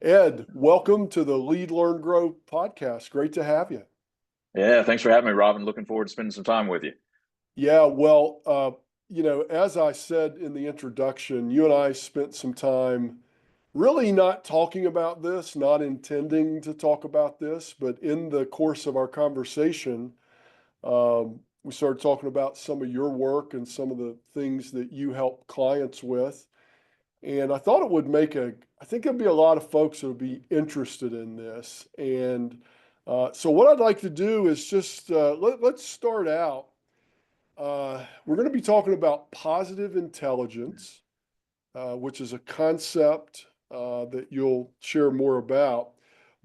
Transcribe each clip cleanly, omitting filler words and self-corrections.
Ed, welcome to the Lead, Learn, Grow podcast. Great to have you. Yeah, thanks for having me, Robin. Looking forward to spending some time with you. Yeah, well, as I said in the introduction, you and I spent some time really not talking about this, not intending to talk about this, but in the course of our conversation, we started talking about some of your work and some of the things that you help clients with. And I thought it would I think there'd be a lot of folks that would be interested in this. And so, what I'd like to do is just let's start out. We're going to be talking about positive intelligence, which is a concept that you'll share more about.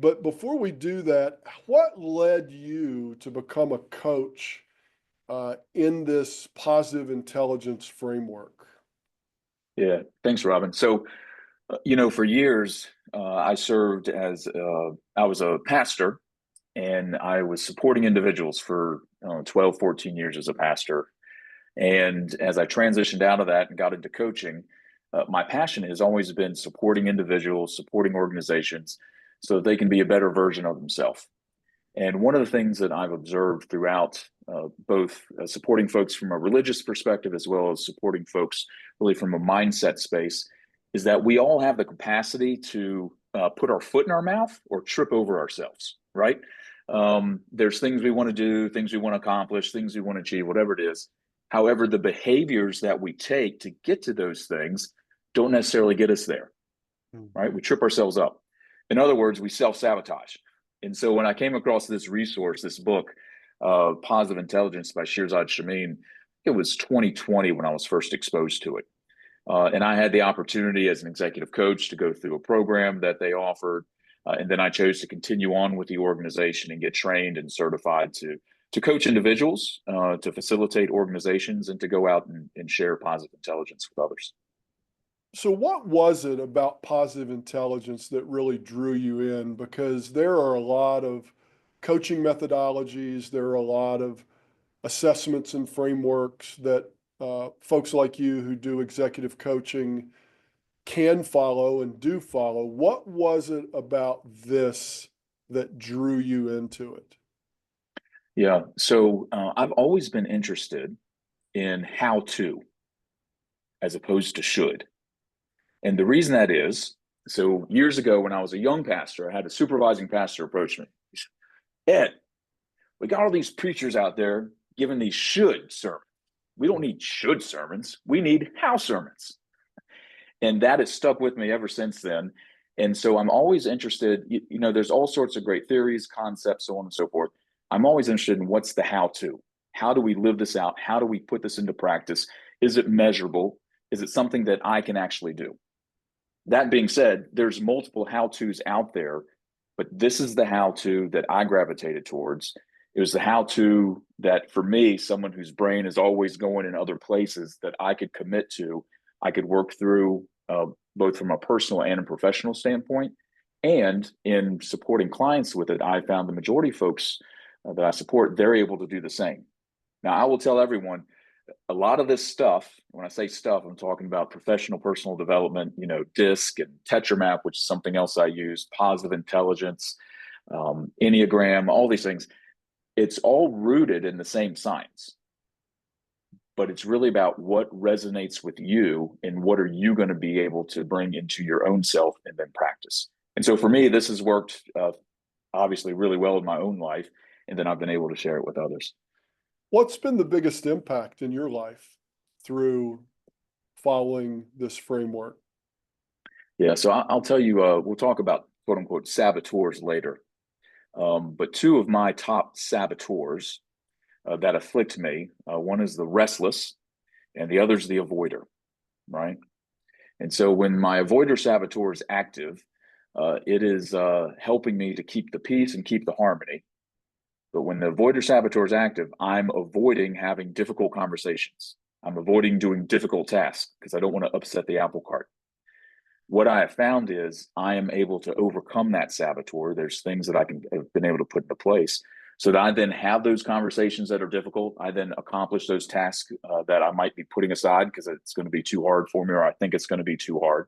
But before we do that, what led you to become a coach in this positive intelligence framework? Yeah, thanks, Robin. For years, I was a pastor and I was supporting individuals for 12, 14 years as a pastor. And as I transitioned out of that and got into coaching, my passion has always been supporting individuals, supporting organizations so that they can be a better version of themselves. And one of the things that I've observed throughout both supporting folks from a religious perspective as well as supporting folks really from a mindset space is that we all have the capacity to put our foot in our mouth or trip over ourselves, right? There's things we want to do, things we want to accomplish, things we want to achieve, whatever it is. However, the behaviors that we take to get to those things don't necessarily get us there, right? We trip ourselves up. In other words, we self-sabotage. And so when I came across this resource, this book, Positive Intelligence by Shirzad Chamine, it was 2020 when I was first exposed to it. And I had the opportunity as an executive coach to go through a program that they offered. And then I chose to continue on with the organization and get trained and certified to coach individuals, to facilitate organizations, and to go out and share positive intelligence with others. So, what was it about positive intelligence that really drew you in? Because there are a lot of coaching methodologies, there are a lot of assessments and frameworks that folks like you who do executive coaching can follow and do follow. What was it about this that drew you into it? Yeah. So I've always been interested in how to as opposed to should. And the reason that is, so years ago when I was a young pastor, I had a supervising pastor approach me. He said, Ed, we got all these preachers out there giving these should sermons. We don't need should sermons. We need how sermons. And that has stuck with me ever since then. And so I'm always interested, there's all sorts of great theories, concepts, so on and so forth. I'm always interested in what's the how to. How do we live this out? How do we put this into practice? Is it measurable? Is it something that I can actually do? That being said, there's multiple how to's out there, but this is the how to that I gravitated towards. It was the how to that for me, someone whose brain is always going in other places that I could commit to, I could work through both from a personal and a professional standpoint. And in supporting clients with it, I found the majority of folks that I support, they're able to do the same. Now, I will tell everyone a lot of this stuff, when I say stuff, I'm talking about professional personal development, DISC and Tetramap, which is something else I use, positive intelligence, Enneagram, all these things. It's all rooted in the same science, but it's really about what resonates with you and what are you going to be able to bring into your own self and then practice. And so for me, this has worked obviously really well in my own life, and then I've been able to share it with others. What's been the biggest impact in your life through following this framework? Yeah, so I'll tell you, we'll talk about quote unquote saboteurs later. But two of my top saboteurs that afflict me, one is the restless and the other is the avoider, right? And so when my avoider saboteur is active, it is helping me to keep the peace and keep the harmony. But when the avoider saboteur is active, I'm avoiding having difficult conversations. I'm avoiding doing difficult tasks because I don't want to upset the apple cart. What I have found is I am able to overcome that saboteur. There's things that have been able to put into place so that I then have those conversations that are difficult. I then accomplish those tasks that I might be putting aside because it's going to be too hard for me, or I think it's going to be too hard.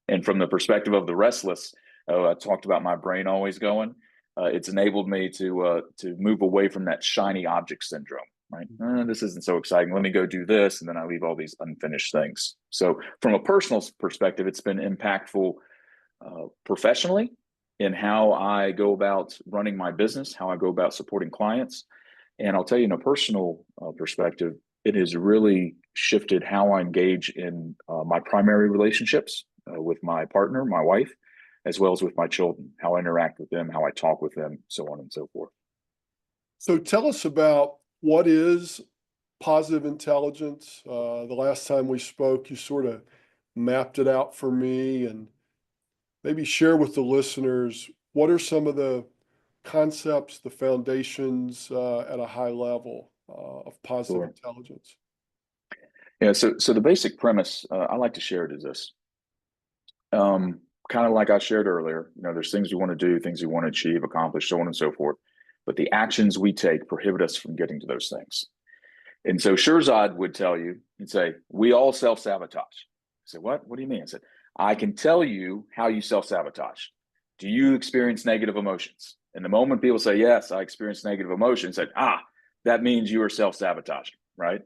And from the perspective of the restless, I talked about my brain always going. It's enabled me to move away from that shiny object syndrome. Right, this isn't so exciting. Let me go do this, and then I leave all these unfinished things. So, from a personal perspective, it's been impactful professionally in how I go about running my business, how I go about supporting clients. And I'll tell you, in a personal perspective, it has really shifted how I engage in my primary relationships with my partner, my wife, as well as with my children, how I interact with them, how I talk with them, so on and so forth. So tell us about what is positive intelligence. The last time we spoke, you sort of mapped it out for me, and maybe share with the listeners what are some of the concepts, the foundations at a high level of positive Sure. intelligence. Yeah. So the basic premise I like to share it is this. Kind of like I shared earlier, there's things we want to do, things we want to achieve, accomplish, so on and so forth. But the actions we take prohibit us from getting to those things. And so Shirzad would tell you, he'd say, we all self-sabotage. I said, what? What do you mean? I said, I can tell you how you self-sabotage. Do you experience negative emotions? And the moment people say, yes, I experience negative emotions, I said, that means you are self-sabotaging, right?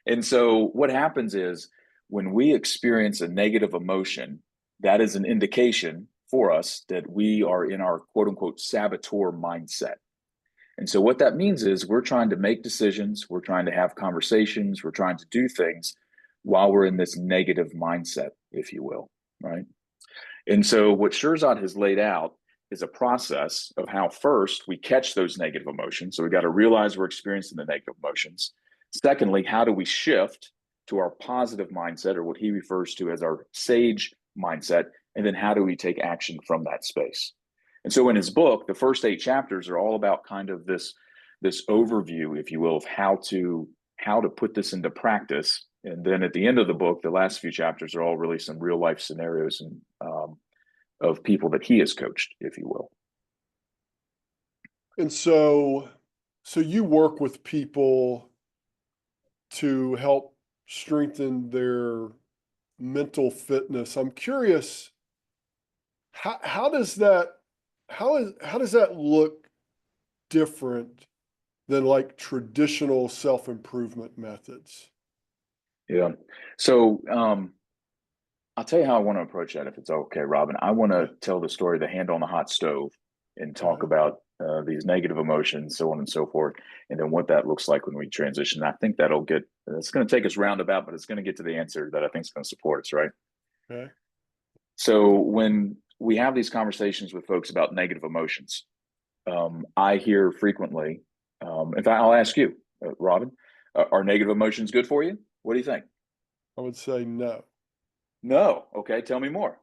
And so what happens is when we experience a negative emotion, that is an indication for us that we are in our quote unquote saboteur mindset. And so what that means is we're trying to make decisions, we're trying to have conversations, we're trying to do things while we're in this negative mindset, if you will, right? And so what Shirzad has laid out is a process of how first we catch those negative emotions. So we got to realize we're experiencing the negative emotions. Secondly, how do we shift to our positive mindset, or what he refers to as our sage mindset? And then how do we take action from that space? And so in his book, the first 8 chapters are all about kind of this overview, if you will, of how to put this into practice. And then at the end of the book, the last few chapters are all really some real life scenarios and of people that he has coached, if you will. And so you work with people to help strengthen their mental fitness. I'm curious, how does that how does that look different than like traditional self-improvement methods? Yeah. So I'll tell you how I want to approach that, if it's okay, Robin. I want to tell the story of the hand on the hot stove and talk Okay. about these negative emotions, so on and so forth, and then what that looks like when we transition. I think it's going to take us roundabout, but it's going to get to the answer that I think is going to support us, right? Okay. So when we have these conversations with folks about negative emotions, I hear frequently, in fact, I'll ask you, Robin, are negative emotions good for you? What do you think? I would say no. No. Okay, tell me more.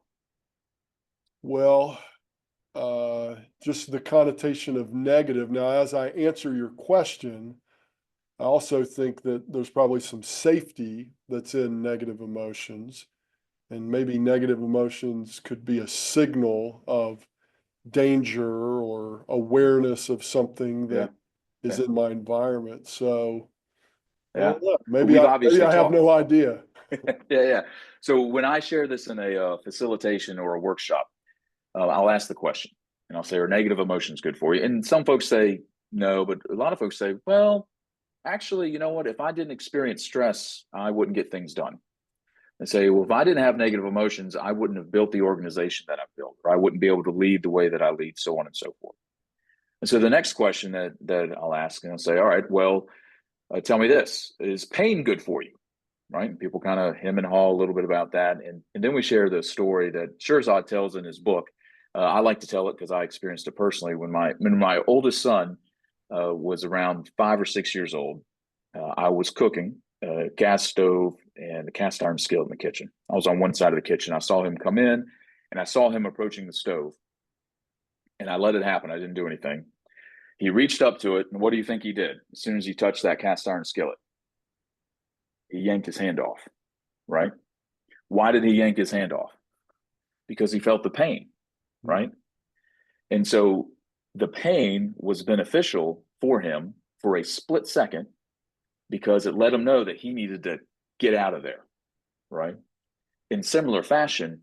Well, just the connotation of negative. Now, as I answer your question, I also think that there's probably some safety that's in negative emotions, and maybe negative emotions could be a signal of danger or awareness of something Yeah. that is Yeah. in my environment. So I Yeah. don't know. Well, Maybe we've maybe obviously I have talked. no idea. Yeah, yeah. So when I share this in a facilitation or a workshop, I'll ask the question and I'll say, are negative emotions good for you? And some folks say no, but a lot of folks say, well, actually, you know what? If I didn't experience stress, I wouldn't get things done. They say, well, if I didn't have negative emotions, I wouldn't have built the organization that I've built, or I wouldn't be able to lead the way that I lead, so on and so forth. And so the next question that I'll ask, and I'll say, all right, well, tell me this: is pain good for you? Right? And people kind of hem and haw a little bit about that, and then we share the story that Shirzad tells in his book. I like to tell it because I experienced it personally when my oldest son was around 5 or 6 years old. I was cooking a gas stove and a cast iron skillet in the kitchen. I was on one side of the kitchen. I saw him come in, and I saw him approaching the stove, and I let it happen. I didn't do anything. He reached up to it, and what do you think he did? As soon as he touched that cast iron skillet, he yanked his hand off, right? Why did he yank his hand off? Because he felt the pain, right? And so the pain was beneficial for him for a split second because it let him know that he needed to get out of there, right? In similar fashion,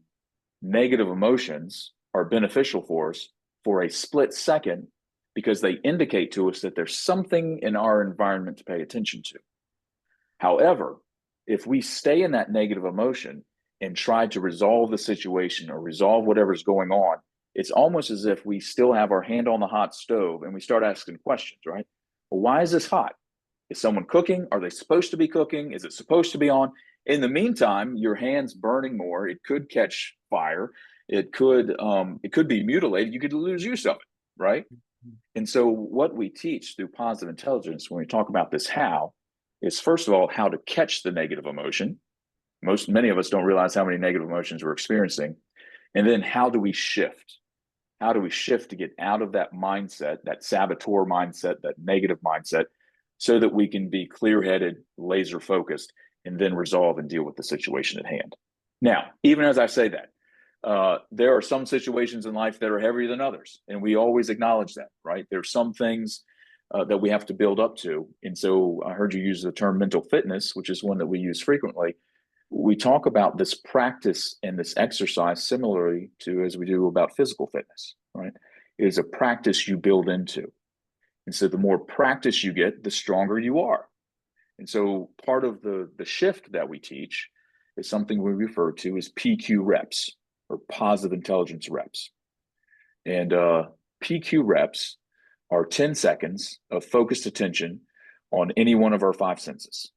negative emotions are beneficial for us for a split second because they indicate to us that there's something in our environment to pay attention to. However, if we stay in that negative emotion and try to resolve the situation or resolve whatever's going on, it's almost as if we still have our hand on the hot stove and we start asking questions, right? Well, why is this hot? Is someone cooking? Are they supposed to be cooking? Is it supposed to be on? In the meantime, your hand's burning more. It could catch fire. It could be mutilated. You could lose use of it, right? And so what we teach through positive intelligence when we talk about this how is, first of all, how to catch the negative emotion. Many of us don't realize how many negative emotions we're experiencing. And then how do we shift? How do we shift to get out of that mindset, that saboteur mindset, that negative mindset, so that we can be clear-headed, laser focused, and then resolve and deal with the situation at hand? Now, even as I say that, there are some situations in life that are heavier than others, and we always acknowledge that, right? There's some things that we have to build up to. And so I heard you use the term mental fitness, which is one that we use frequently. We talk about this practice and this exercise similarly to as we do about physical fitness, right? It is a practice you build into. And so the more practice you get, the stronger you are. And so part of the shift that we teach is something we refer to as PQ reps, or positive intelligence reps. And PQ reps are 10 seconds of focused attention on any one of our five senses.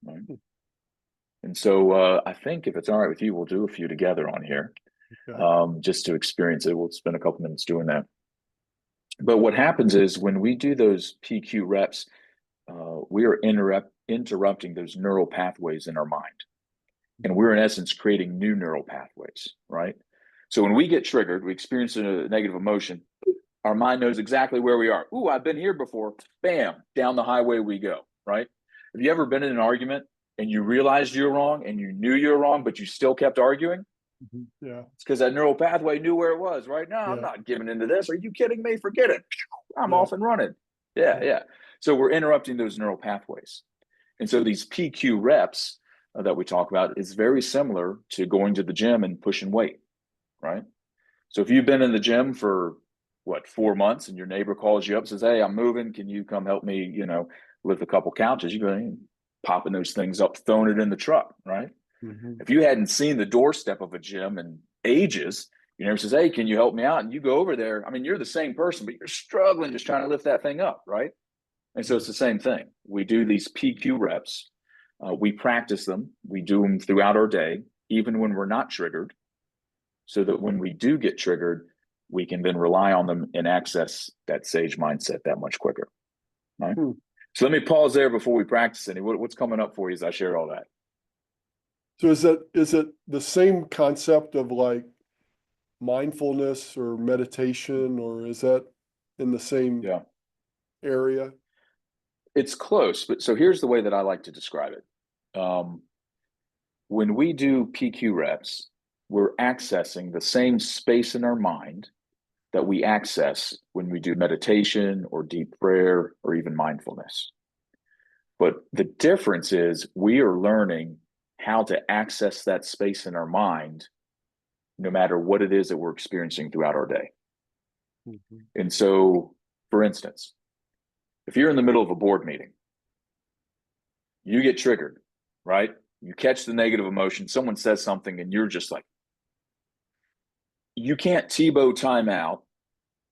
Right? And so I think if it's all right with you, we'll do a few together on here, just to experience it. We'll spend a couple minutes doing that. But what happens is when we do those PQ reps, we are interrupting those neural pathways in our mind. And we're in essence creating new neural pathways, right? So when we get triggered, we experience a negative emotion, our mind knows exactly where we are. Ooh, I've been here before. Bam, down the highway we go, right? Have you ever been in an argument and you realized you're wrong and you knew you're wrong, but you still kept arguing? Yeah. It's because that neural pathway knew where it was, right? No, I'm not giving into this. Are you kidding me? Forget it. I'm off and running. Yeah. So we're interrupting those neural pathways. And so these PQ reps that we talk about is very similar to going to the gym and pushing weight, right? So if you've been in the gym for 4 months and your neighbor calls you up and says, hey, I'm moving, can you come help me, lift a couple couches? You go popping those things up, throwing it in the truck, right? If you hadn't seen the doorstep of a gym in ages, your neighbor says, hey, can you help me out? And you go over there. I mean, you're the same person, but you're struggling just trying to lift that thing up, right? And so it's the same thing. We do these PQ reps. We practice them. We do them throughout our day, even when we're not triggered, so that when we do get triggered, we can then rely on them and access that sage mindset that much quicker. Right? So let me pause there before we practice any. What's coming up for you as I share all that? So is it the same concept of like mindfulness or meditation, or is that in the same area? It's close, but so here's the way that I like to describe it. When we do PQ reps, we're accessing the same space in our mind that we access when we do meditation or deep prayer or even mindfulness. But the difference is we are learning how to access that space in our mind no matter what it is that we're experiencing throughout our day. And so, for instance, if you're in the middle of a board meeting, you get triggered, right? You catch the negative emotion, someone says something and you're just like, you can't Tebow time out,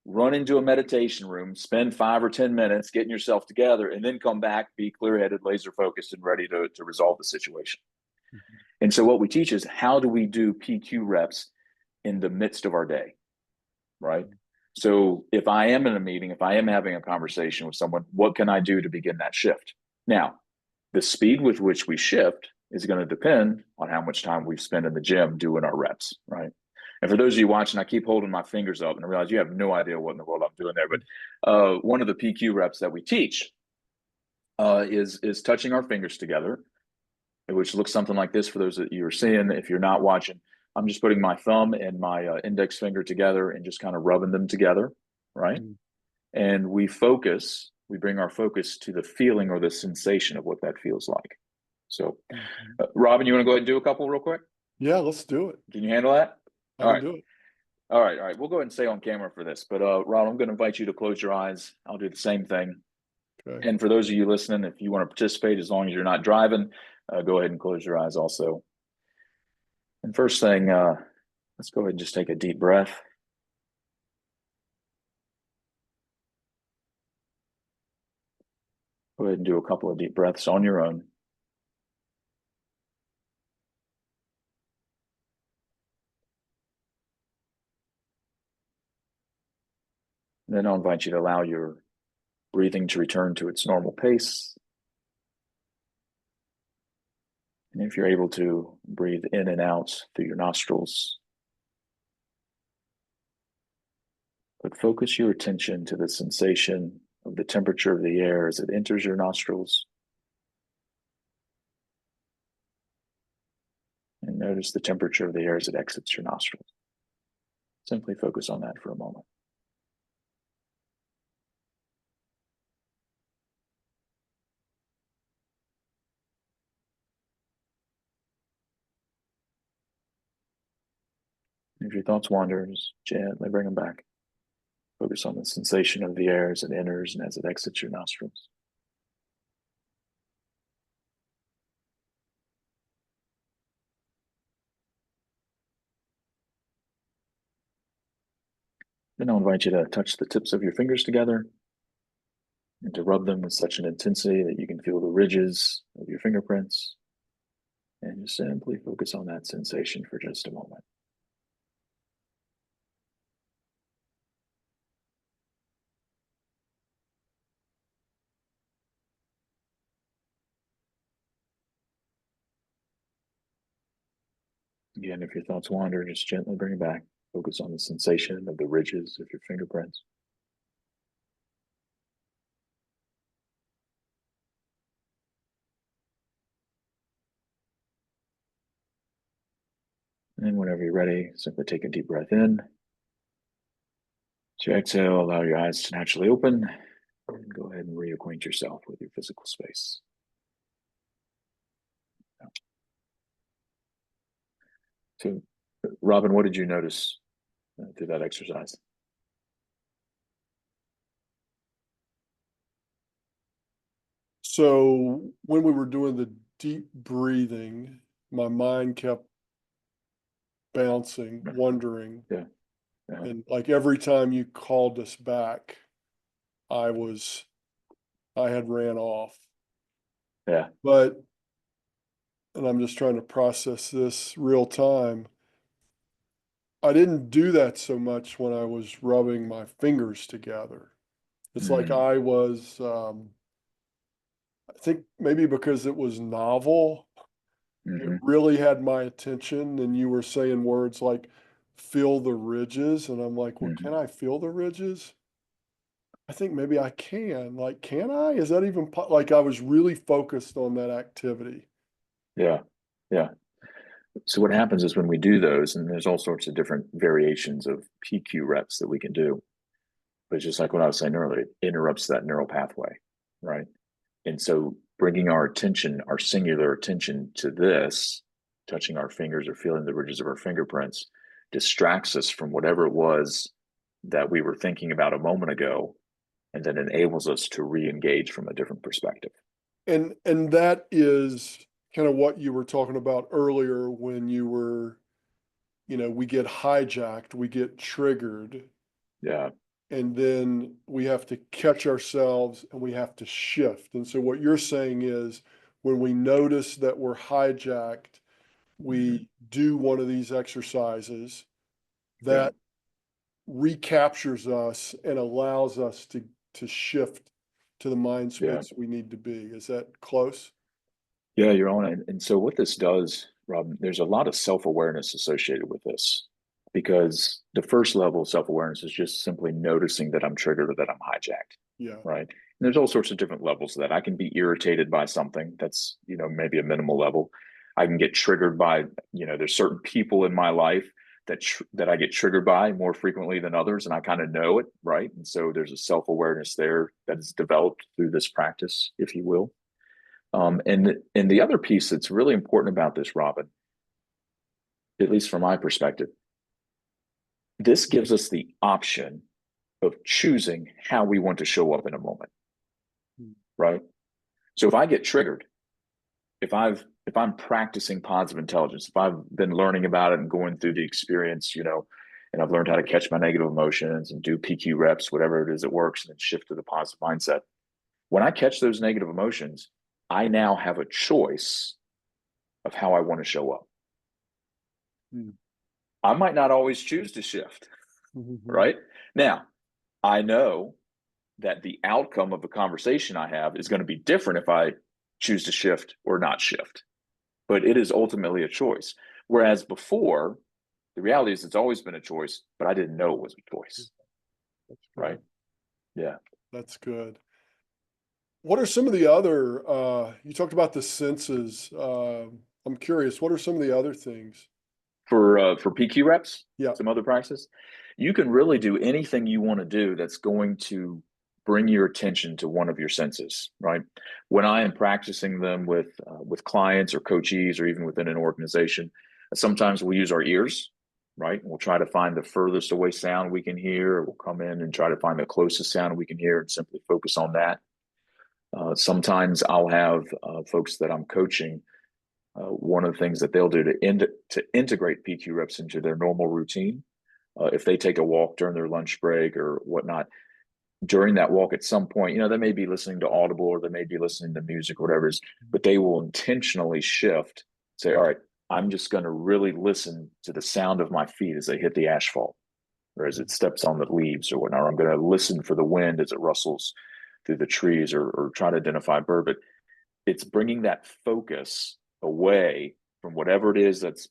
run into a meditation room, spend 5 or 10 minutes getting yourself together, and then come back, be clear-headed, laser focused, and ready to resolve the situation. And so what we teach is how do we do PQ reps in the midst of our day, right? So if I am in a meeting, if I am having a conversation with someone, what can I do to begin that shift? Now, the speed with which we shift is going to depend on how much time we've spent in the gym doing our reps, right? And for those of you watching, I keep holding my fingers up and I realize you have no idea what in the world I'm doing there. But one of the PQ reps that we teach is touching our fingers together, which looks something like this for those that you are seeing. If you're not watching, I'm just putting my thumb and my index finger together and just kind of rubbing them together, right? And we bring our focus to the feeling or the sensation of what that feels like. So, Robin, you want to go ahead and do a couple real quick? Yeah, let's do it. Can you handle that? I can do it. All right, all right. We'll go ahead and stay on camera for this. But Ron, I'm going to invite you to close your eyes. I'll do the same thing. Okay. And for those of you listening, if you want to participate, as long as you're not driving, go ahead and close your eyes also. And first thing, let's go ahead and just take a deep breath. Go ahead and do a couple of deep breaths on your own. And then I'll invite you to allow your breathing to return to its normal pace. And if you're able to breathe in and out through your nostrils, but focus your attention to the sensation of the temperature of the air as it enters your nostrils. And notice the temperature of the air as it exits your nostrils. Simply focus on that for a moment. If your thoughts wander, just gently bring them back. Focus on the sensation of the air as it enters and as it exits your nostrils. Then I'll invite you to touch the tips of your fingers together and to rub them with such an intensity that you can feel the ridges of your fingerprints. And just simply focus on that sensation for just a moment. Again, if your thoughts wander, just gently bring it back. Focus on the sensation of the ridges of your fingerprints. And whenever you're ready, simply take a deep breath in. As you exhale, allow your eyes to naturally open and go ahead and reacquaint yourself with your physical space. So, Robin, what did you notice through that exercise? So when we were doing the deep breathing, my mind kept bouncing, wondering. Yeah. Uh-huh. And like every time you called us back, I had ran off. Yeah. But, and I'm just trying to process this real time. I didn't do that so much when I was rubbing my fingers together. It's like Mm-hmm. I was, I think maybe because it was novel, it Mm-hmm. really had my attention. And you were saying words like feel the ridges. And I'm like, well, Mm-hmm. can I feel the ridges? I think maybe I can. Like, can I? Is that even like I was really focused on that activity? Yeah. Yeah. So what happens is when we do those, and there's all sorts of different variations of PQ reps that we can do, but just like what I was saying earlier, it interrupts that neural pathway, right? And so bringing our attention, our singular attention to this, touching our fingers or feeling the ridges of our fingerprints, distracts us from whatever it was that we were thinking about a moment ago, and then enables us to re-engage from a different perspective. And that is kind of what you were talking about earlier when you were, we get hijacked, we get triggered, Yeah, and then we have to catch ourselves and we have to shift. And so what you're saying is when we notice that we're hijacked, mm-hmm. we do one of these exercises Yeah, that recaptures us and allows us to shift to the mind yeah. space we need to be. Is that close? Yeah, you're on it. And so what this does, Rob, there's a lot of self-awareness associated with this because the first level of self-awareness is just simply noticing that I'm triggered or that I'm hijacked, Yeah. right? And there's all sorts of different levels of that. I can be irritated by something that's, maybe a minimal level. I can get triggered by, there's certain people in my life that I get triggered by more frequently than others, and I kind of know it, right? And so there's a self-awareness there that is developed through this practice, if you will. And the other piece that's really important about this, Robin, at least from my perspective, this gives us the option of choosing how we want to show up in a moment, Mm. right? So if I get triggered, if I'm practicing positive intelligence, if I've been learning about it and going through the experience, and I've learned how to catch my negative emotions and do PQ reps, whatever it is that works, and then shift to the positive mindset. When I catch those negative emotions, I now have a choice of how I want to show up. Mm. I might not always choose to shift, Mhm. right? Now, I know that the outcome of the conversation I have is going to be different if I choose to shift or not shift, but it is ultimately a choice. Whereas before, the reality is it's always been a choice, but I didn't know it was a choice, That's right? good. Yeah. That's good. What are some of the other, you talked about the senses. I'm curious, what are some of the other things? For PQ reps, Yeah. some other practices, you can really do anything you want to do that's going to bring your attention to one of your senses, right? When I am practicing them with clients or coachees or even within an organization, sometimes we'll use our ears, right? We'll try to find the furthest away sound we can hear. We'll come in and try to find the closest sound we can hear and simply focus on that. Sometimes I'll have folks that I'm coaching. One of the things that they'll do to integrate PQ reps into their normal routine, if they take a walk during their lunch break or whatnot, during that walk at some point, they may be listening to Audible or they may be listening to music or whatever it is, but they will intentionally shift, say, all right, I'm just going to really listen to the sound of my feet as they hit the asphalt or as it steps on the leaves or whatnot. Or I'm going to listen for the wind as it rustles through the trees or try to identify bird. But it's bringing that focus away from whatever it is that's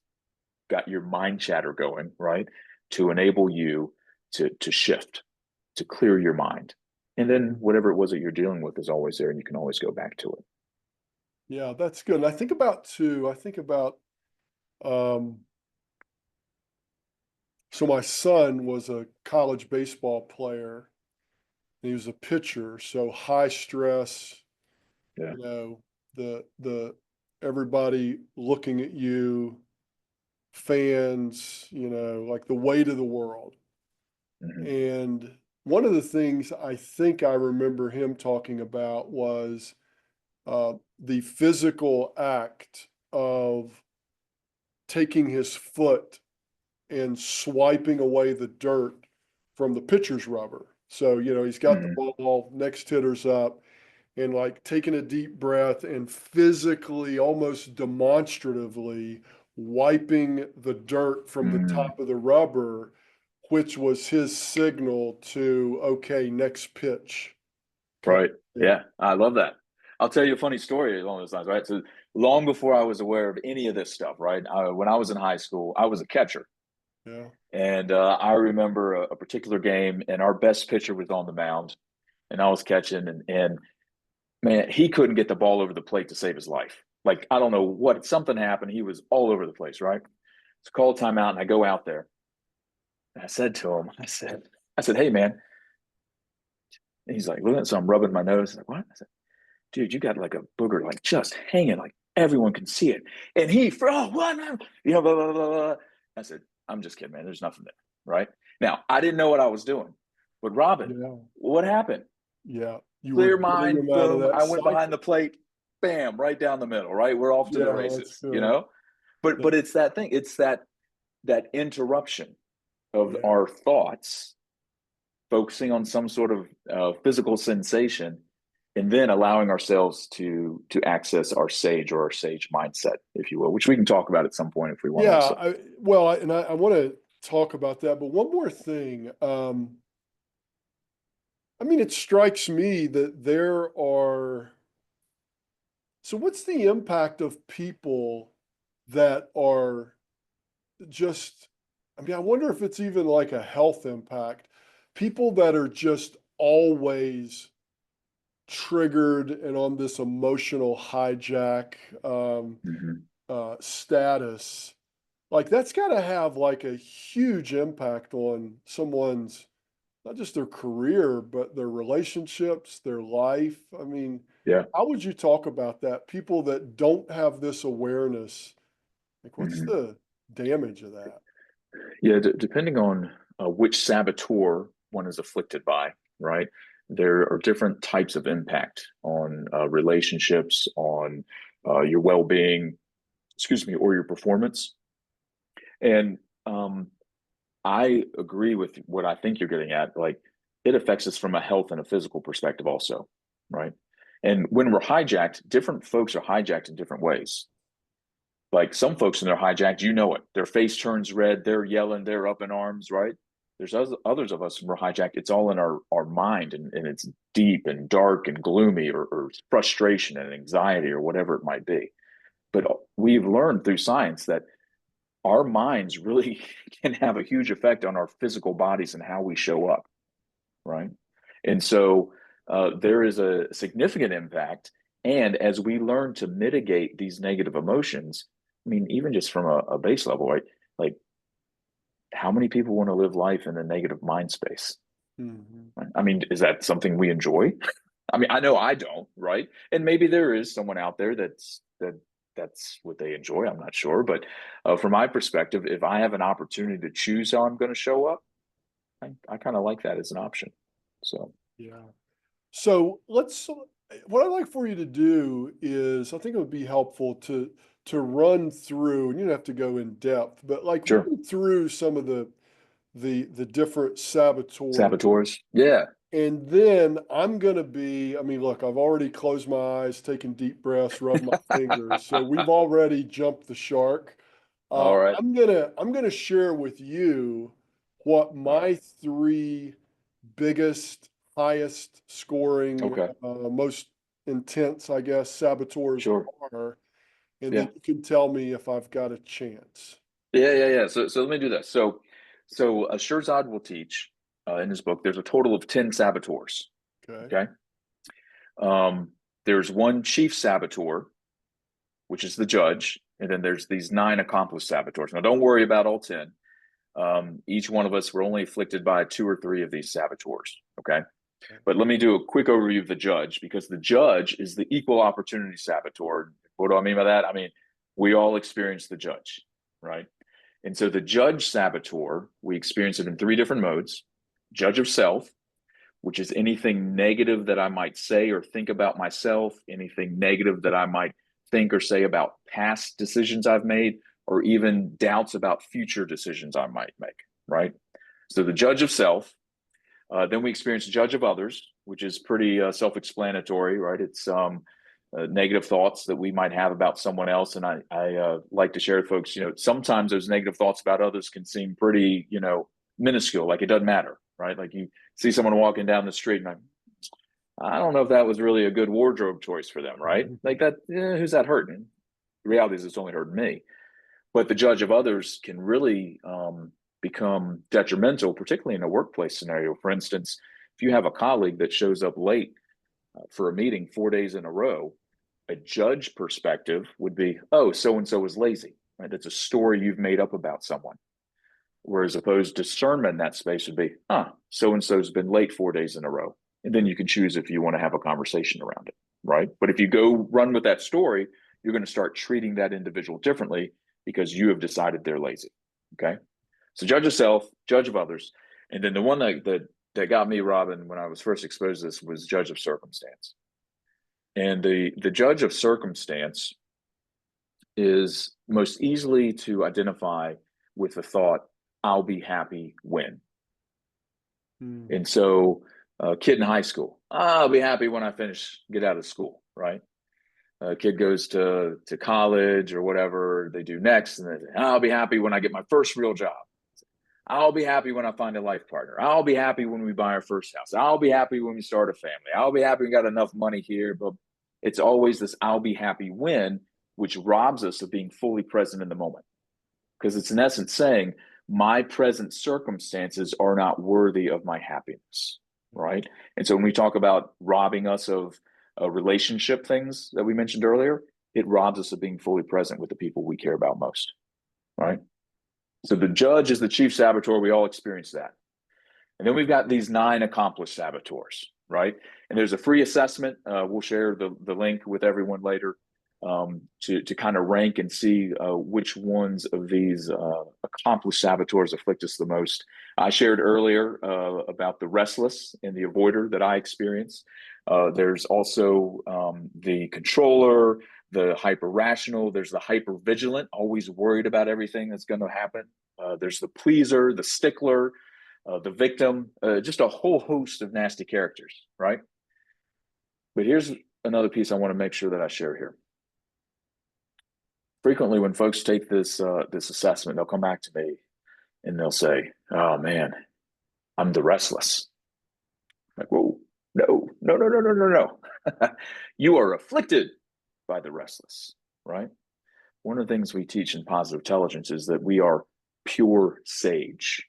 got your mind chatter going, right? To enable you to shift, to clear your mind. And then whatever it was that you're dealing with is always there and you can always go back to it. Yeah, that's good. And I think about too, um, so my son was a college baseball player. And he was a pitcher, so high stress, Yeah. the everybody looking at you, fans, like the weight of the world. Mm-hmm. And one of the things I think I remember him talking about was the physical act of taking his foot and swiping away the dirt from the pitcher's rubber. So, he's got the Mm-hmm. ball, next hitter's up, and like taking a deep breath and physically, almost demonstratively wiping the dirt from the Mm-hmm. top of the rubber, which was his signal to, okay, next pitch. Right. Yeah. Yeah. I love that. I'll tell you a funny story along those lines, right? So long before I was aware of any of this stuff, right? When I was in high school, I was a catcher. Yeah. And I remember a particular game, and our best pitcher was on the mound, and I was catching, and man, he couldn't get the ball over the plate to save his life. Like, I don't know what, something happened. He was all over the place, right? So call timeout, and I go out there. And I said to him, I said, hey, man. And he's like, look at, so I'm rubbing my nose. Like, what? I said, dude, you got like a booger, like just hanging, like everyone can see it. And oh, what? Blah, blah, blah, blah. I said, I'm just kidding, man. There's nothing there, right? Now, I didn't know what I was doing, but Robin, Yeah. what happened? Yeah. You were Clear getting mind, him out of boom. that I went behind cycle. the plate, bam, right down the middle, right? We're off to the Yeah, that's races, good. But it's that thing. It's that interruption of Yeah. our thoughts, focusing on some sort of physical sensation, and then allowing ourselves to access our sage or our sage mindset, if you will, which we can talk about at some point if we want Yeah. also. I want to talk about that, but one more thing. I mean, it strikes me that so what's the impact of people that are just, I mean, I wonder if it's even like a health impact. People that are just always triggered and on this emotional hijack Mm-hmm. status, like that's got to have like a huge impact on someone's, not just their career, but their relationships, their life. I mean, Yeah. how would you talk about that? People that don't have this awareness, like what's Mm-hmm. the damage of that? Yeah. Depending on which saboteur one is afflicted by, right? There are different types of impact on relationships, on your well-being, excuse me, or your performance. And I agree with what I think you're getting at. Like, it affects us from a health and a physical perspective also, right? And when we're hijacked, different folks are hijacked in different ways. Like, some folks when they're hijacked, you know it. Their face turns red, they're yelling, they're up in arms, right? There's others of us when we're hijacked, it's all in our mind, and it's deep and dark and gloomy, or frustration and anxiety or whatever it might be. But we've learned through science that our minds really can have a huge effect on our physical bodies and how we show up, right? And so there is a significant impact. And as we learn to mitigate these negative emotions, I mean, even just from a base level, right? Like, how many people want to live life in a negative mind space? Mhm. Right? I mean, is that something we enjoy? I mean, I know I don't, right? And maybe there is someone out there that's what they enjoy. I'm not sure, but from my perspective, if I have an opportunity to choose how I'm going to show up, I kind of like that as an option. So Yeah. So what I'd like for you to do is, I think it would be helpful to run through, and you don't have to go in depth, but like sure, run through some of the different saboteurs. saboteurs, yeah, And then I'm gonna I mean, look, I've already closed my eyes, taken deep breaths, rubbed my fingers, so we've already jumped the shark. all right, I'm gonna share with you what all right, my three biggest, highest scoring, okay, most intense, I guess, saboteurs sure, are, and yeah. then you can tell me if I've got a chance. Yeah. So let me do this. So Shirzad will teach in his book. There's a total of 10 saboteurs. Okay. Okay. There's one chief saboteur, which is the judge, and then there's these 9 accomplice saboteurs. Now, don't worry about all 10. Each one of us were only afflicted by 2 or 3 of these saboteurs. Okay. Okay. But let me do a quick overview of the judge, because the judge is the equal opportunity saboteur. What do I mean by that? I mean, we all experience the judge, right? And so the judge saboteur, we experience it in 3 different modes. Judge of self, which is anything negative that I might say or think about myself, anything negative that I might think or say about past decisions I've made, or even doubts about future decisions I might make, right? So the judge of self. Then we experience judge of others, which is pretty self-explanatory, right? It's negative thoughts that we might have about someone else. And I like to share with folks, sometimes those negative thoughts about others can seem pretty, minuscule, like it doesn't matter, right? Like, you see someone walking down the street, and I don't know if that was really a good wardrobe choice for them, right? Like that, who's that hurting? The reality is it's only hurting me. But the judge of others can really become detrimental, particularly in a workplace scenario. For instance, if you have a colleague that shows up late for a meeting 4 days in a row, a judge perspective would be, oh, so and so is lazy, right? That's a story you've made up about someone. Whereas opposed discernment in that space would be, so and so's been late 4 days in a row. And then you can choose if you want to have a conversation around it, right? But if you go run with that story, you're going to start treating that individual differently because you have decided they're lazy. Okay. So judge of self, judge of others. And then the one that got me, Robin, when I was first exposed to this, was judge of circumstance. And the judge of circumstance is most easily to identify with the thought, I'll be happy when. Hmm. And so, a kid in high school, I'll be happy when I get out of school, right? A kid goes to college or whatever they do next, and they say, I'll be happy when I get my first real job. I'll be happy when I find a life partner. I'll be happy when we buy our first house. I'll be happy when we start a family. I'll be happy we got enough money here. But it's always this I'll be happy when, which robs us of being fully present in the moment. Because it's in essence saying, my present circumstances are not worthy of my happiness, right? And so when we talk about robbing us of relationship things that we mentioned earlier, it robs us of being fully present with the people we care about most, right? So the judge is the chief saboteur. We all experience that. And then we've got these 9 accomplished saboteurs, right? And there's a free assessment. We'll share the link with everyone later. to kind of rank and see which ones of these accomplished saboteurs afflict us the most. I shared earlier about the restless and the avoider that I experience. There's also the controller, the hyper rational. There's the hyper vigilant, always worried about everything that's going to happen. There's the pleaser, the stickler, the victim, just a whole host of nasty characters, right? But here's another piece I want to make sure that I share here. Frequently, when folks take this assessment, they'll come back to me and they'll say, "Oh man, I'm the restless." I'm like, whoa, no, no, no, no, no, no, no. You are afflicted by the restless, right? One of the things we teach in positive intelligence is that we are pure sage.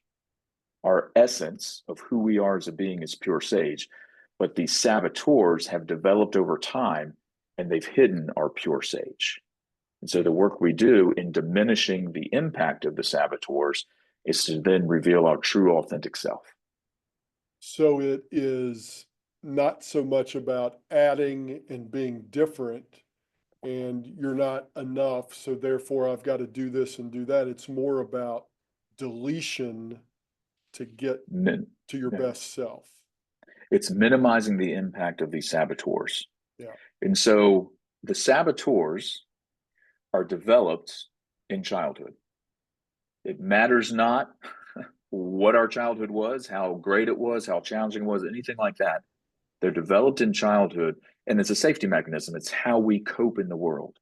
Our essence of who we are as a being is pure sage, but these saboteurs have developed over time and they've hidden our pure sage. And so the work we do in diminishing the impact of the saboteurs is to then reveal our true authentic self. So it is not so much about adding and being different and you're not enough, so therefore I've got to do this and do that. It's more about deletion to get Min- to your yeah. best self. It's minimizing the impact of these saboteurs. Yeah. And so the saboteurs are developed in childhood. It matters not what our childhood was, how great it was, how challenging it was, anything like that. They're developed in childhood, and it's a safety mechanism. It's how we cope in the world.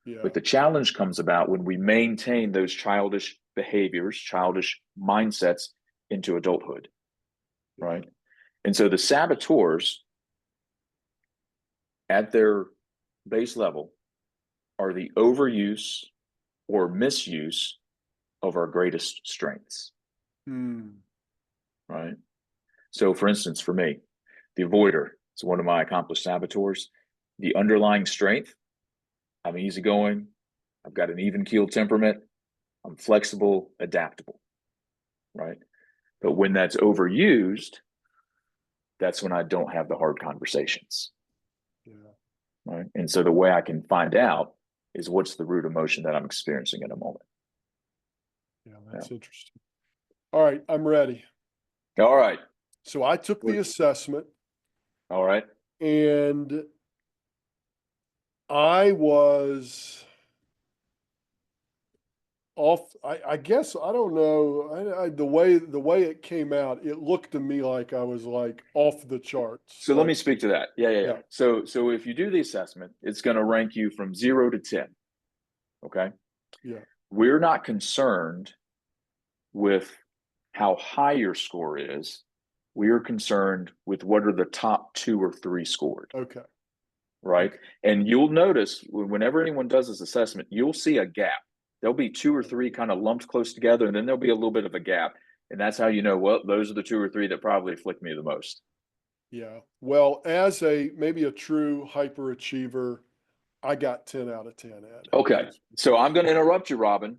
Yeah. But the challenge comes about when we maintain those childish behaviors, childish mindsets into adulthood, right? And so the saboteurs at their base level are the overuse or misuse of our greatest strengths, right? So, for instance, for me, the avoider is one of my accomplished saboteurs. The underlying strength, I'm easygoing, I've got an even keeled temperament, I'm flexible, adaptable, right? But when that's overused, that's when I don't have the hard conversations, right? And so the way I can find out is what's the root emotion that I'm experiencing in a moment. Yeah, that's interesting. All right, I'm ready. All right. So I took the assessment. All right. And I was off. I guess I don't know. The way it came out, it looked to me like I was like off the charts. So let me speak to that. Yeah. Yeah. So if you do the assessment, it's going to rank you from 0 to 10. Okay. Yeah. We're not concerned with how high your score is. We are concerned with what are the top 2 or 3 scored. Okay. Right. And you'll notice whenever anyone does this assessment, you'll see a gap. There'll be 2 or 3 kind of lumped close together, and then there'll be a little bit of a gap. And that's how you know, well, those are the 2 or 3 that probably afflict me the most. Yeah. Well, as maybe a true hyperachiever, I got 10 out of 10, Ed. Okay. So I'm going to interrupt you, Robin,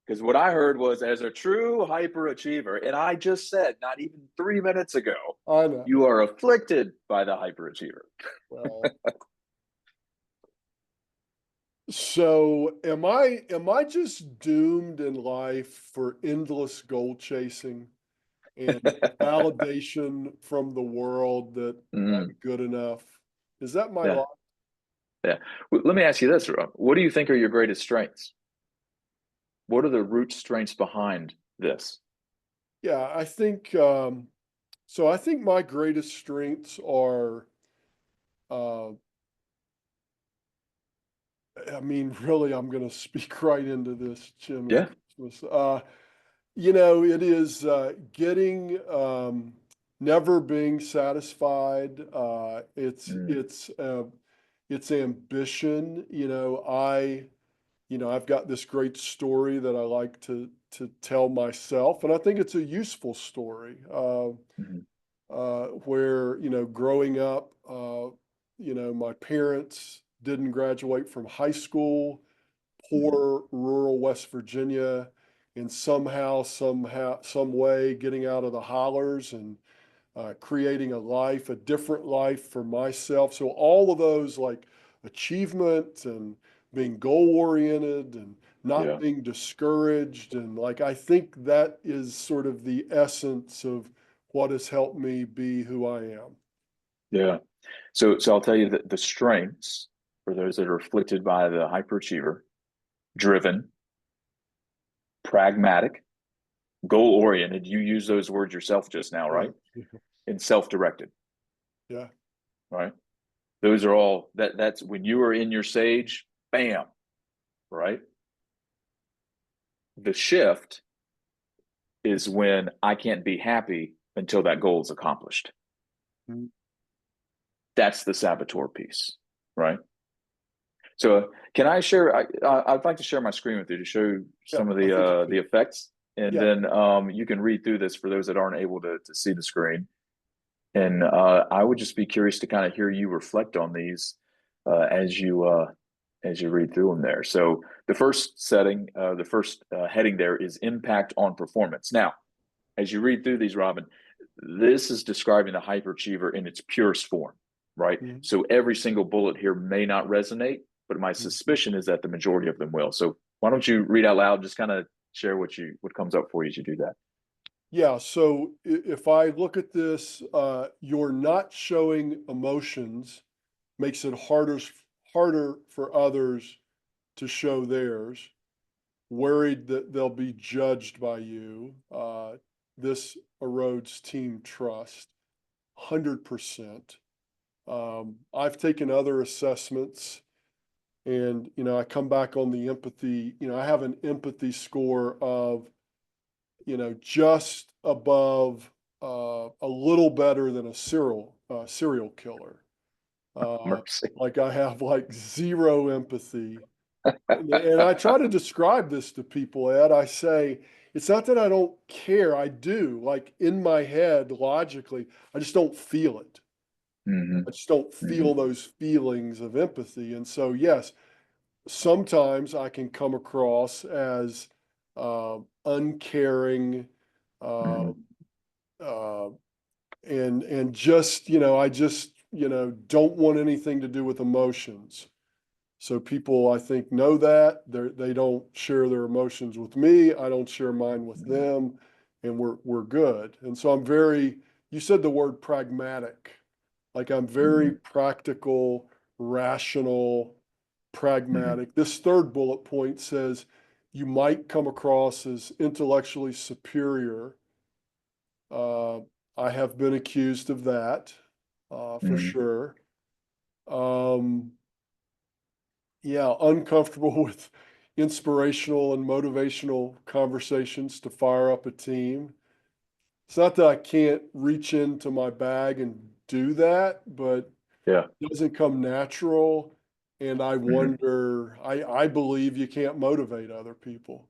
because what I heard was as a true hyperachiever, and I just said not even 3 minutes ago, I know. you are afflicted by the hyperachiever. Well, so am I just doomed in life for endless goal chasing and validation from the world that I'm good enough? Is that my Yeah. life? Yeah. Well, let me ask you this, Rob. What do you think are your greatest strengths? What are the root strengths behind this? Yeah, I think so. I think my greatest strengths are, uh, I mean, really, I'm going to speak right into this, Jim. Yeah. It is getting, never being satisfied. It's ambition. I've got this great story that I like to tell myself, and I think it's a useful story. Mhm. Where growing up, my parents didn't graduate from high school, Mhm. poor rural West Virginia, and some way getting out of the hollers and creating a different life for myself. So all of those, like achievement and being goal oriented and not Yeah. being discouraged. And like, I think that is sort of the essence of what has helped me be who I am. Yeah. So I'll tell you that the strengths for those that are afflicted by the hyperachiever: driven, pragmatic, goal oriented. You use those words yourself just now, right? Right. And self directed, Yeah. right? Those are all that's when you are in your sage, bam, right? The shift is when I can't be happy until that goal is accomplished. Mm. That's the saboteur piece, right? So, can I share? I'd like to share my screen with you to show Yeah. some of I think it's the good. effects, and Yeah. then you can read through this for those that aren't able to see the screen. And I would just be curious to kind of hear you reflect on these as you read through them there. So, the first setting, the first heading there is impact on performance. Now, as you read through these, Robin, this is describing the hyperachiever in its purest form, right? Mhm. So every single bullet here may not resonate, but my Mhm. suspicion is that the majority of them will. So why don't you read out loud, just kind of share what comes up for you as you do that. Yeah, so if I look at this, you're not showing emotions makes it harder for others to show theirs. Worried that they'll be judged by you. This erodes team trust, 100%. I've taken other assessments, and I come back on the empathy. I have an empathy score of just above, a little better than a serial killer. Uh, Mercy. like I have like zero empathy. And I try to describe this to people, Ed. I say, it's not that I don't care. I do. Like in my head, logically, I just don't feel it. Mm-hmm. I just don't Mm-hmm. feel those feelings of empathy. And so, yes, sometimes I can come across as uncaring, uh, Mm-hmm. uh, and just I just don't want anything to do with emotions. So people, I think, know that they don't share their emotions with me. I don't share mine with them, and we're good. And so I'm very. You said the word pragmatic. Like I'm very Mm-hmm. practical, rational, Mm-hmm. pragmatic. This third bullet point says you might come across as intellectually superior. Uh, I have been accused of that, for Mm-hmm. sure. Um, yeah, uncomfortable with inspirational and motivational conversations to fire up a team. It's not that I can't reach into my bag and do that, but Yeah. it doesn't come natural. And I Mm-hmm. wonder, I believe you can't motivate other people.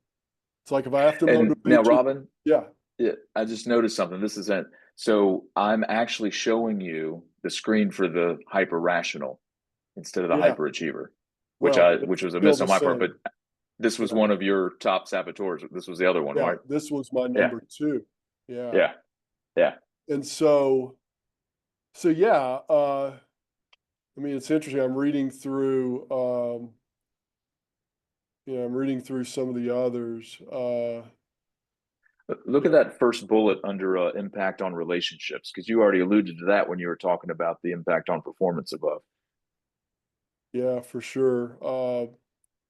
It's like if I have to And now, motivate you, Robin, yeah, yeah, I just noticed something. This isn't so. I'm actually showing you the screen for the hyper rational instead of the yeah. hyperachiever, Well, which it's was a still miss the on my part. But same. this was Yeah, one of your top saboteurs. This was the other one, yeah. right? This was my Yeah, number two. Yeah. yeah, yeah. And so yeah, I mean, it's interesting. I'm reading through some of the others. Look Yeah, at that first bullet under impact on relationships, because you already alluded to that when you were talking about the impact on performance above. yeah, for sure.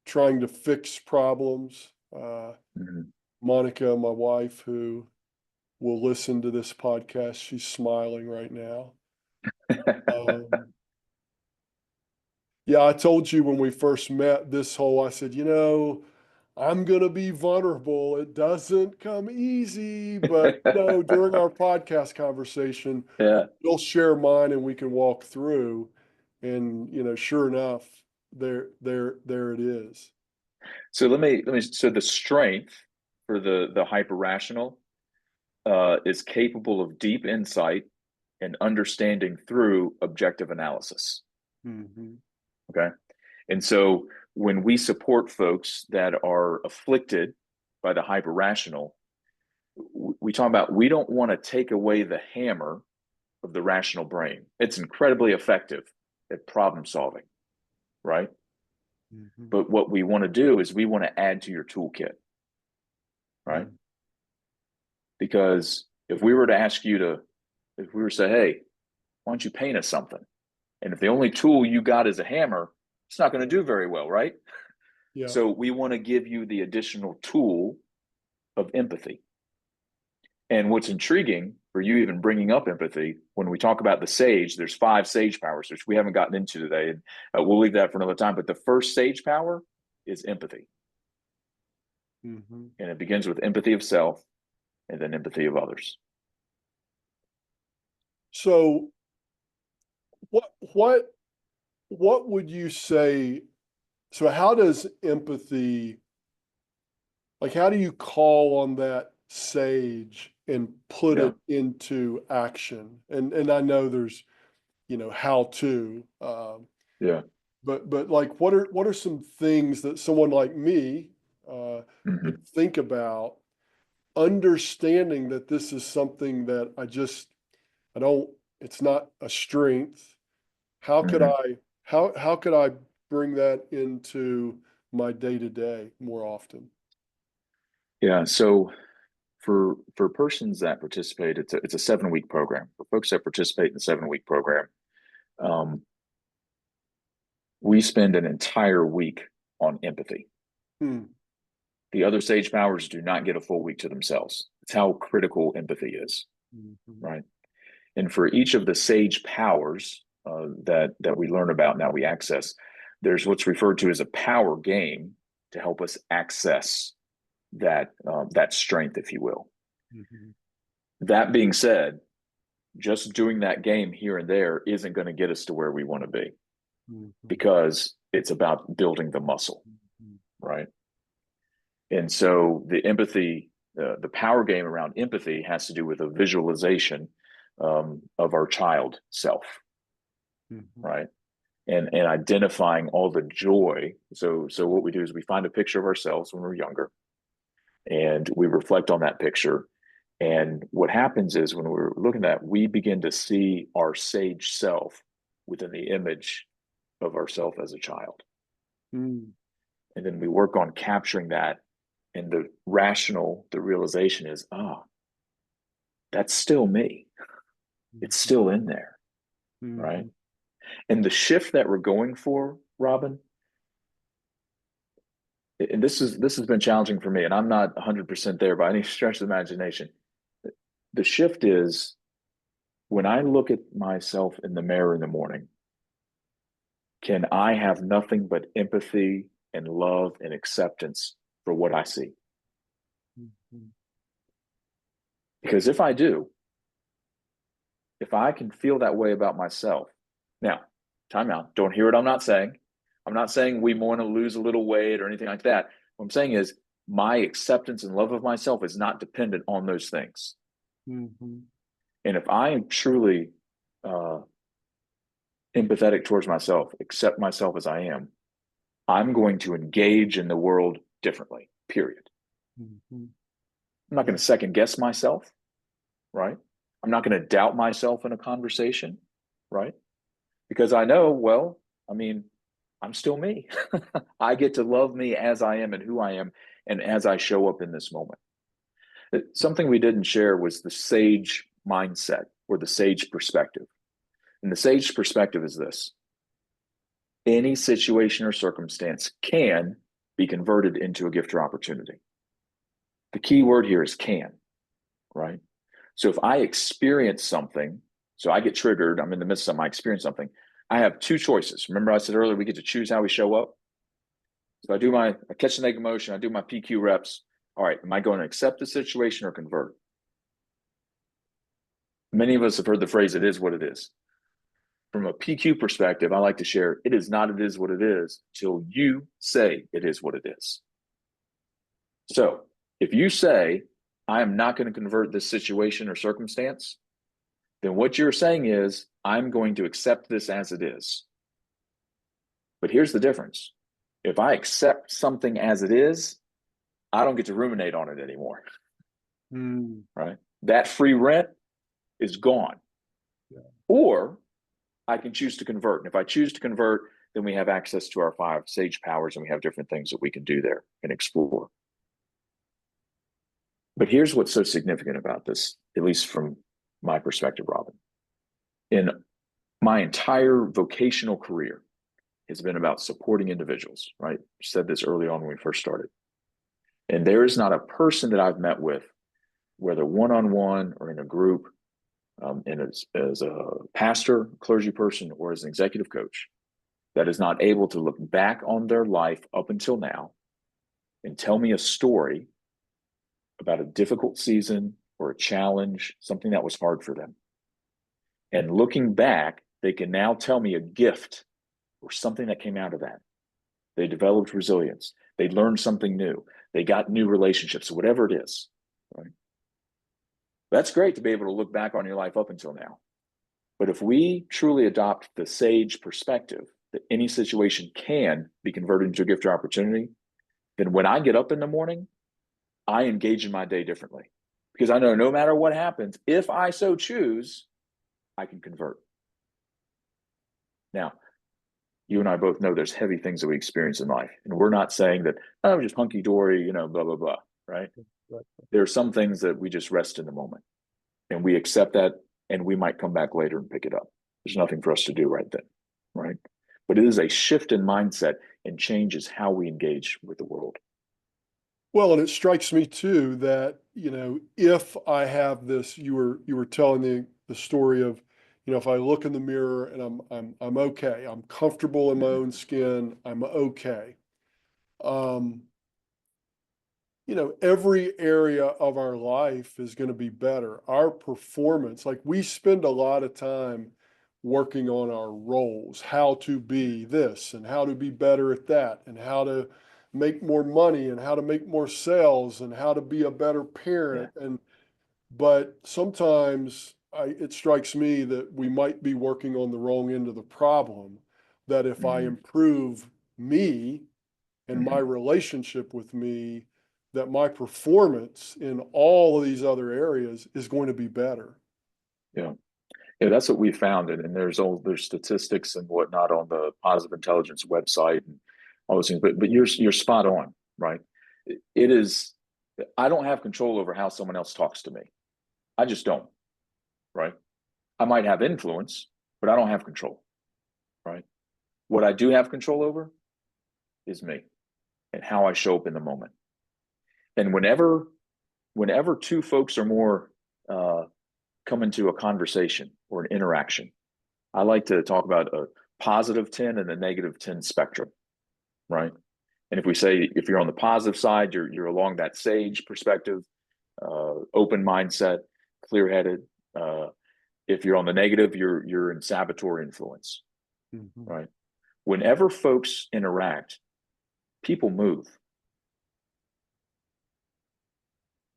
Trying to fix problems. Mhm. Monica, my wife, who will listen to this podcast, she's smiling right now. Um, yeah, I told you when we first met I said, I'm going to be vulnerable. It doesn't come easy, but during our podcast conversation, Yeah. you'll share mine and we can walk through. And, sure enough, there it is. So let me. So the strength for the hyper rational is capable of deep insight and understanding through objective analysis. Hmm. Okay. And so when we support folks that are afflicted by the hyper rational, we talk about we don't want to take away the hammer of the rational brain. It's incredibly effective at problem solving. right? Mhm. But what we want to do is we want to add to your toolkit, right? Mm. Because if we were to ask you to, if we were to say, hey, why don't you paint us something? And if the only tool you got is a hammer, it's not going to do very well, right? Yeah. So we want to give you the additional tool of empathy. And what's intriguing for you even bringing up empathy, when we talk about the sage, there's 5 sage powers, which we haven't gotten into today. And we'll leave that for another time. But the first sage power is empathy. Mhm. And it begins with empathy of self and then empathy of others. So what what what would you say? So how does empathy, like how do you call on that sage and put Yeah. it into action? And I know there's, how to, Yeah. but like what are some things that someone like me Mm-hmm. could think about, understanding that this is something that I don't, it's not a strength. How could Mm-hmm. how could I bring that into my day to day more often? Yeah. So for persons that participate, it's a 7-week program. For folks that participate in the 7-week program, um, we spend an entire week on empathy. Hmm. The other sage powers do not get a full week to themselves. It's how critical empathy is, Mhm. right? And for each of the sage powers that we learn about now, we access. There's what's referred to as a power game to help us access that strength, if you will. Mhm. That being said, just doing that game here and there isn't going to get us to where we want to be Mhm. because it's about building the muscle, Mhm. right? And so the empathy, the power game around empathy has to do with a visualization of our child self, Mhm. right? And identifying all the joy. So what we do is we find a picture of ourselves when we're younger, and we reflect on that picture. And what happens is when we're looking at that, we begin to see our sage self within the image of ourself as a child. Mhm. And then we work on capturing that. And the realization is, that's still me. It's Mhm. still in there, right? Mhm. And the shift that we're going for, Robin, and this has been challenging for me, and I'm not 100% there by any stretch of the imagination. The shift is when I look at myself in the mirror in the morning, can I have nothing but empathy and love and acceptance for what I see? Mhm. Because if I do, if I can feel that way about myself, now, time out, don't hear what I'm not saying. I'm not saying we want to lose a little weight or anything like that. What I'm saying is my acceptance and love of myself is not dependent on those things. Mhm. And if I am truly uh, empathetic towards myself, accept myself as I am, I'm going to engage in the world differently, period. Mhm. I'm not going Yeah. to second guess myself, right? I'm not going to doubt myself in a conversation, right? Because I know, well, I mean, I'm still me. I get to love me as I am and who I am and as I show up in this moment. Something we didn't share was the sage mindset or the sage perspective. And the sage perspective is this: any situation or circumstance can be converted into a gift or opportunity. The key word here is can, right? So if I experience something, so I get triggered, I'm in the midst of something, I experience something, I have 2 choices. Remember, I said earlier, we get to choose how we show up. So I catch the negative emotion, I do my PQ reps. All right, am I going to accept the situation or convert? Many of us have heard the phrase, it is what it is. From a PQ perspective, I like to share, it is not, it is what it is till you say it is what it is. So if you say, I am not going to convert this situation or circumstance, then what you're saying is, I'm going to accept this as it is. But here's the difference. If I accept something as it is, I don't get to ruminate on it anymore, Mm. right? That free rent is gone. Yeah. Or I can choose to convert. And if I choose to convert, then we have access to our 5 sage powers, and we have different things that we can do there and explore. But here's what's so significant about this, at least from my perspective, Robin. In my entire vocational career has been about supporting individuals, right? I said this early on when we first started. And there is not a person that I've met with, whether one-on-one or in a group, and as a pastor, clergy person, or as an executive coach, that is not able to look back on their life up until now and tell me a story about a difficult season or a challenge, something that was hard for them. And looking back, they can now tell me a gift or something that came out of that. They developed resilience. They learned something new. They got new relationships, whatever it is. Right? That's great to be able to look back on your life up until now. But if we truly adopt the sage perspective that any situation can be converted into a gift or opportunity, then when I get up in the morning, I engage in my day differently. Because I know no matter what happens, if I so choose, I can convert. Now, you and I both know there's heavy things that we experience in life. And we're not saying that, oh, just hunky-dory, blah, blah, blah, right? There are some things that we just rest in the moment. And we accept that, and we might come back later and pick it up. There's nothing for us to do right then, right? But it is a shift in mindset and changes how we engage with the world. Well, and it strikes me too that, if I have this, you were telling the story of, if I look in the mirror and I'm okay, I'm comfortable in my own skin, I'm okay. Every area of our life is going to be better. Our performance, like we spend a lot of time working on our roles, how to be this and how to be better at that, and how to make more money and how to make more sales and how to be a better parent. But sometimes it strikes me that we might be working on the wrong end of the problem, that if I improve me and my relationship with me, that my performance in all of these other areas is going to be better. Yeah. Yeah, that's what we found. And there's statistics and whatnot on the positive intelligence website and all those things. But you're spot on, right? It is, I don't have control over how someone else talks to me. I just don't, right? I might have influence, but I don't have control, right? What I do have control over is me and how I show up in the moment. And whenever two folks or more come into a conversation or an interaction, I like to talk about a positive 10 and a negative 10 spectrum, right? And if we say, if you're on the positive side, you're along that sage perspective, open mindset, clear-headed. If you're on the negative, you're in saboteur influence, right? Whenever folks interact, people move.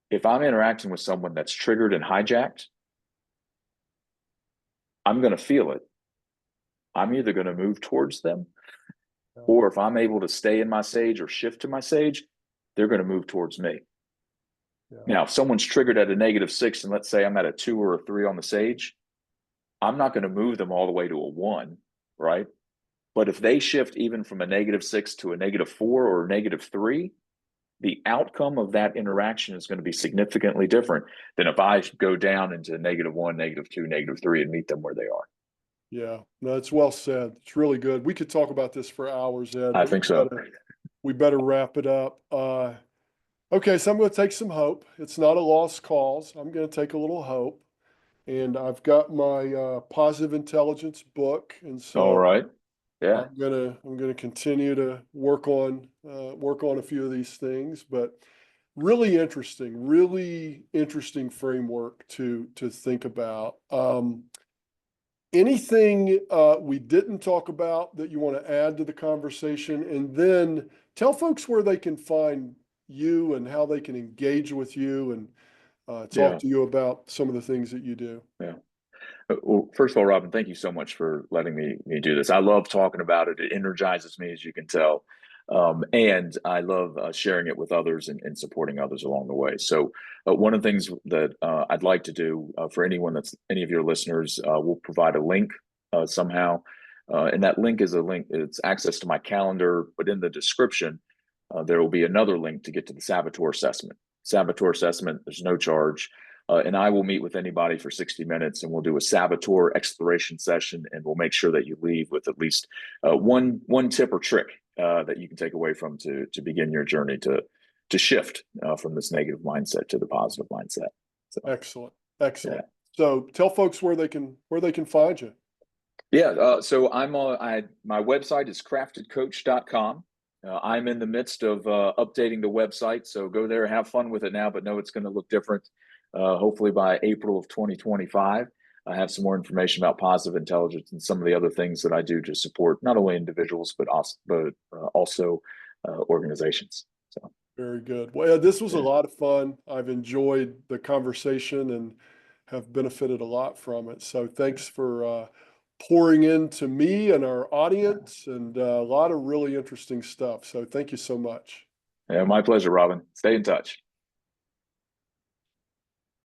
If I'm interacting with someone that's triggered and hijacked, I'm going to feel it. I'm either going to move towards them, or if I'm able to stay in my sage or shift to my sage, they're going to move towards me. Yeah. Now, if someone's triggered at a -6, and let's say I'm at a 2 or a 3 on the sage, I'm not going to move them all the way to a 1, right? But if they shift even from a -6 to a -4 or a -3, the outcome of that interaction is going to be significantly different than if I go down into -1, -2, -3 and meet them where they are. Yeah, no, it's well said. It's really good. We could talk about this for hours, Ed, I but think so. We better wrap it up. Okay, so I'm going to take some hope. It's not a lost cause. I'm going to take a little hope. And I've got my positive intelligence book. And so all right. Yeah. I'm gonna continue to work on a few of these things, but really interesting framework to think about. Anything we didn't talk about that you want to add to the conversation, and then tell folks where they can find you and how they can engage with you and talk to you about some of the things that you do. Yeah. Well, first of all, Robin, thank you so much for letting me do this. I love talking about it. It energizes me, as you can tell. And I love sharing it with others and supporting others along the way. So one of the things that I'd like to do for any of your listeners, we'll provide a link somehow And that link is a link, it's access to my calendar, but in the description, there will be another link to get to the Saboteur assessment. Saboteur assessment, there's no charge. And I will meet with anybody for 60 minutes and we'll do a saboteur exploration session, and we'll make sure that you leave with at least one tip or trick that you can take away from to begin your journey to shift from this negative mindset to the positive mindset. So, Excellent. Excellent. yeah. So tell folks where they can find you. Yeah, so my website is craftedcoach.com. I'm in the midst of updating the website, so go there, have fun with it now, but know it's going to look different. Hopefully by April of 2025, I have some more information about positive intelligence and some of the other things that I do to support not only individuals but also organizations. So Very good. Well, this was a yeah, lot of fun. I've enjoyed the conversation and have benefited a lot from it. So thanks for pouring into me and our audience, and a lot of really interesting stuff. So thank you so much. yeah, my pleasure, Robin. Stay in touch.